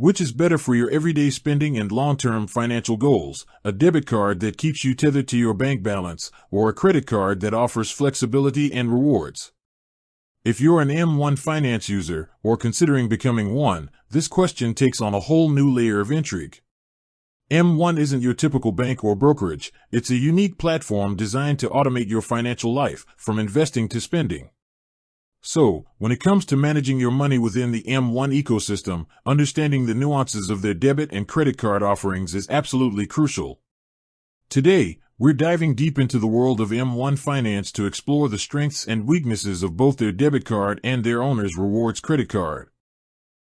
Which is better for your everyday spending and long-term financial goals, a debit card that keeps you tethered to your bank balance, or a credit card that offers flexibility and rewards? If you're an M1 finance user, or considering becoming one, this question takes on a whole new layer of intrigue. M1 isn't your typical bank or brokerage. It's a unique platform designed to automate your financial life, from investing to spending. So, when it comes to managing your money within the M1 ecosystem, understanding the nuances of their debit and credit card offerings is absolutely crucial. Today, we're diving deep into the world of M1 Finance to explore the strengths and weaknesses of both their debit card and their owner's rewards credit card.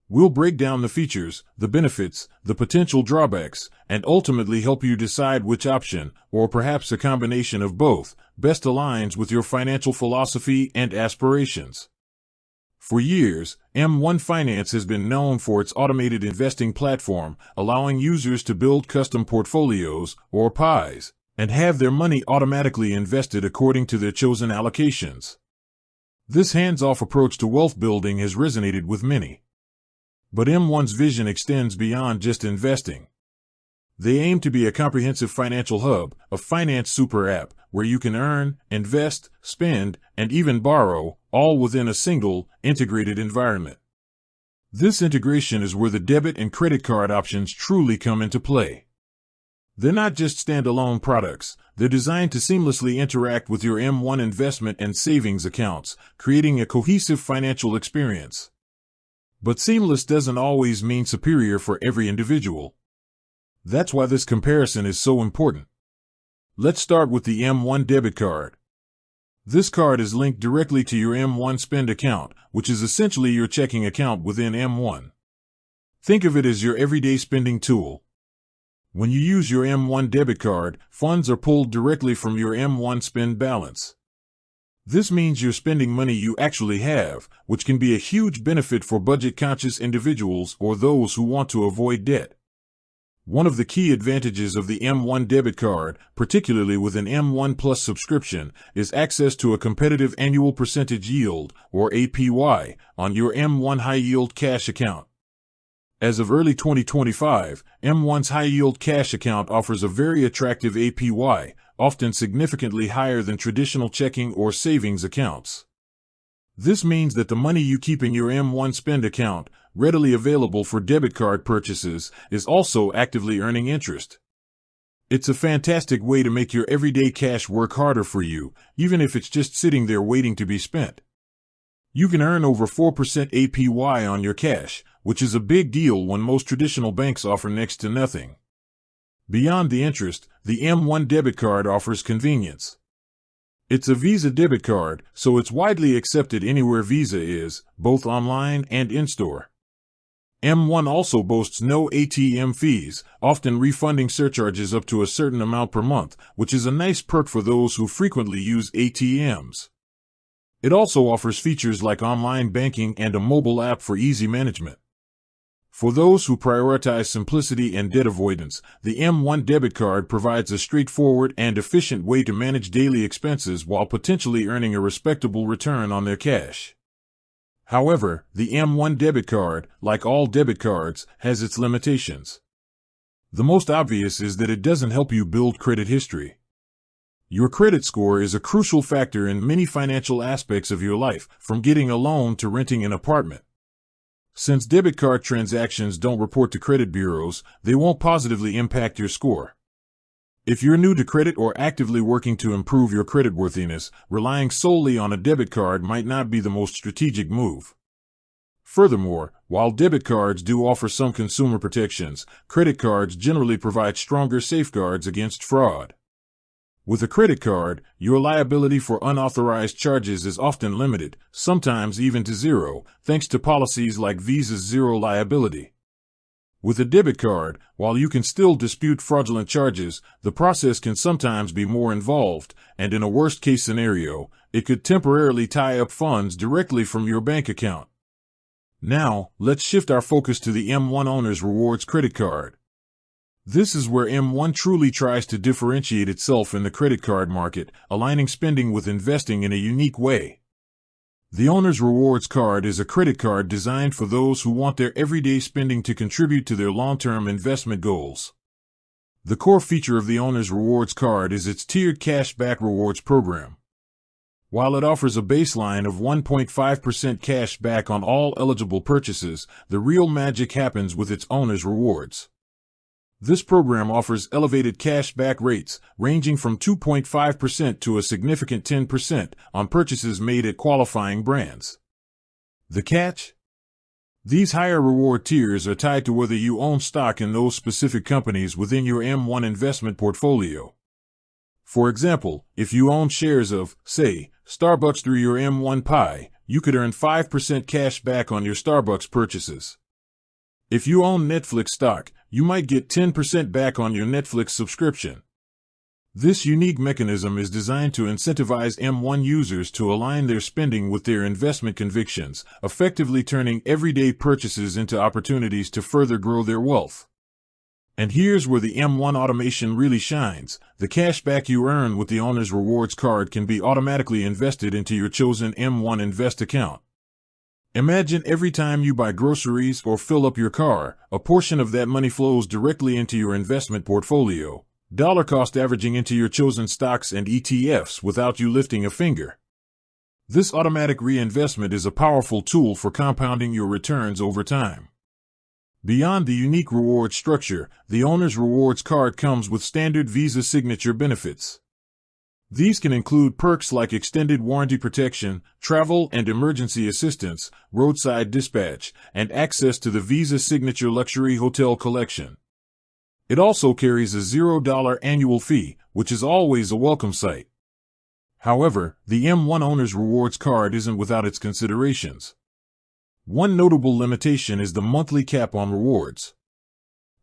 We'll break down the features, the benefits, the potential drawbacks, and ultimately help you decide which option, or perhaps a combination of both, best aligns with your financial philosophy and aspirations. For years, M1 Finance has been known for its automated investing platform, allowing users to build custom portfolios, or pies, and have their money automatically invested according to their chosen allocations. This hands-off approach to wealth building has resonated with many. But M1's vision extends beyond just investing. They aim to be a comprehensive financial hub, a finance super app, where you can earn, invest, spend, and even borrow, all within a single, integrated environment. This integration is where the debit and credit card options truly come into play. They're not just standalone products, they're designed to seamlessly interact with your M1 investment and savings accounts, creating a cohesive financial experience. But seamless doesn't always mean superior for every individual. That's why this comparison is so important. Let's start with the M1 debit card. This card is linked directly to your M1 spend account, which is essentially your checking account within M1. Think of it as your everyday spending tool. When you use your M1 debit card, funds are pulled directly from your M1 spend balance. This means you're spending money you actually have, which can be a huge benefit for budget-conscious individuals or those who want to avoid debt. One of the key advantages of the M1 debit card, particularly with an M1 Plus subscription, is access to a competitive annual percentage yield, or APY, on your M1 high-yield cash account. As of early 2025, M1's high-yield cash account offers a very attractive APY, often significantly higher than traditional checking or savings accounts. This means that the money you keep in your M1 spend account, readily available for debit card purchases, is also actively earning interest. It's a fantastic way to make your everyday cash work harder for you, even if it's just sitting there waiting to be spent. You can earn over 4% APY on your cash, which is a big deal when most traditional banks offer next to nothing. Beyond the interest, the M1 debit card offers convenience. It's a Visa debit card, so it's widely accepted anywhere Visa is, both online and in-store. M1 also boasts no ATM fees, often refunding surcharges up to a certain amount per month, which is a nice perk for those who frequently use ATMs. It also offers features like online banking and a mobile app for easy management. For those who prioritize simplicity and debt avoidance, the M1 debit card provides a straightforward and efficient way to manage daily expenses while potentially earning a respectable return on their cash. However, the M1 debit card, like all debit cards, has its limitations. The most obvious is that it doesn't help you build credit history. Your credit score is a crucial factor in many financial aspects of your life, from getting a loan to renting an apartment. Since debit card transactions don't report to credit bureaus, they won't positively impact your score. If you're new to credit or actively working to improve your creditworthiness, relying solely on a debit card might not be the most strategic move. Furthermore, while debit cards do offer some consumer protections, credit cards generally provide stronger safeguards against fraud. With a credit card, your liability for unauthorized charges is often limited, sometimes even to zero, thanks to policies like Visa's zero liability. With a debit card, while you can still dispute fraudulent charges, the process can sometimes be more involved, and in a worst-case scenario, it could temporarily tie up funds directly from your bank account. Now, let's shift our focus to the M1 Owner's Rewards credit card. This is where M1 truly tries to differentiate itself in the credit card market, aligning spending with investing in a unique way. The Owner's Rewards Card is a credit card designed for those who want their everyday spending to contribute to their long-term investment goals. The core feature of the Owner's Rewards Card is its tiered cashback rewards program. While it offers a baseline of 1.5% cash back on all eligible purchases, the real magic happens with its Owner's Rewards. This program offers elevated cash back rates, ranging from 2.5% to a significant 10% on purchases made at qualifying brands. The catch? These higher reward tiers are tied to whether you own stock in those specific companies within your M1 investment portfolio. For example, if you own shares of, say, Starbucks through your M1 Pi, you could earn 5% cash back on your Starbucks purchases. If you own Netflix stock, you might get 10% back on your Netflix subscription. This unique mechanism is designed to incentivize M1 users to align their spending with their investment convictions, effectively turning everyday purchases into opportunities to further grow their wealth. And here's where the M1 automation really shines. The cash back you earn with the Owner's Rewards Card can be automatically invested into your chosen M1 Invest account. Imagine every time you buy groceries or fill up your car, a portion of that money flows directly into your investment portfolio, dollar cost averaging into your chosen stocks and ETFs without you lifting a finger. This automatic reinvestment is a powerful tool for compounding your returns over time. Beyond the unique reward structure, the Owner's Rewards Card comes with standard Visa signature benefits. These can include perks like extended warranty protection, travel and emergency assistance, roadside dispatch, and access to the Visa Signature Luxury Hotel Collection. It also carries a $0 annual fee, which is always a welcome sight. However, the M1 Owner's Rewards Card isn't without its considerations. One notable limitation is the monthly cap on rewards.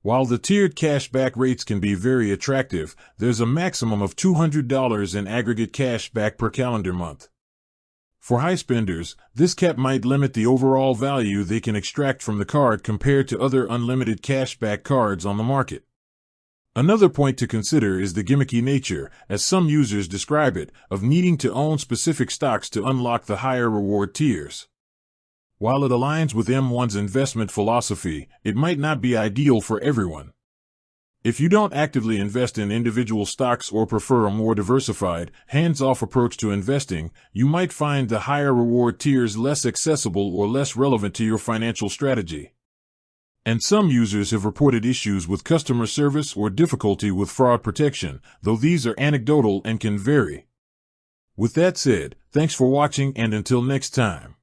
While the tiered cashback rates can be very attractive, there's a maximum of $200 in aggregate cash back per calendar month. For high spenders, this cap might limit the overall value they can extract from the card compared to other unlimited cashback cards on the market. Another point to consider is the gimmicky nature, as some users describe it, of needing to own specific stocks to unlock the higher reward tiers. While it aligns with M1's investment philosophy, it might not be ideal for everyone. If you don't actively invest in individual stocks or prefer a more diversified, hands-off approach to investing, you might find the higher reward tiers less accessible or less relevant to your financial strategy. And some users have reported issues with customer service or difficulty with fraud protection, though these are anecdotal and can vary. With that said, thanks for watching and until next time.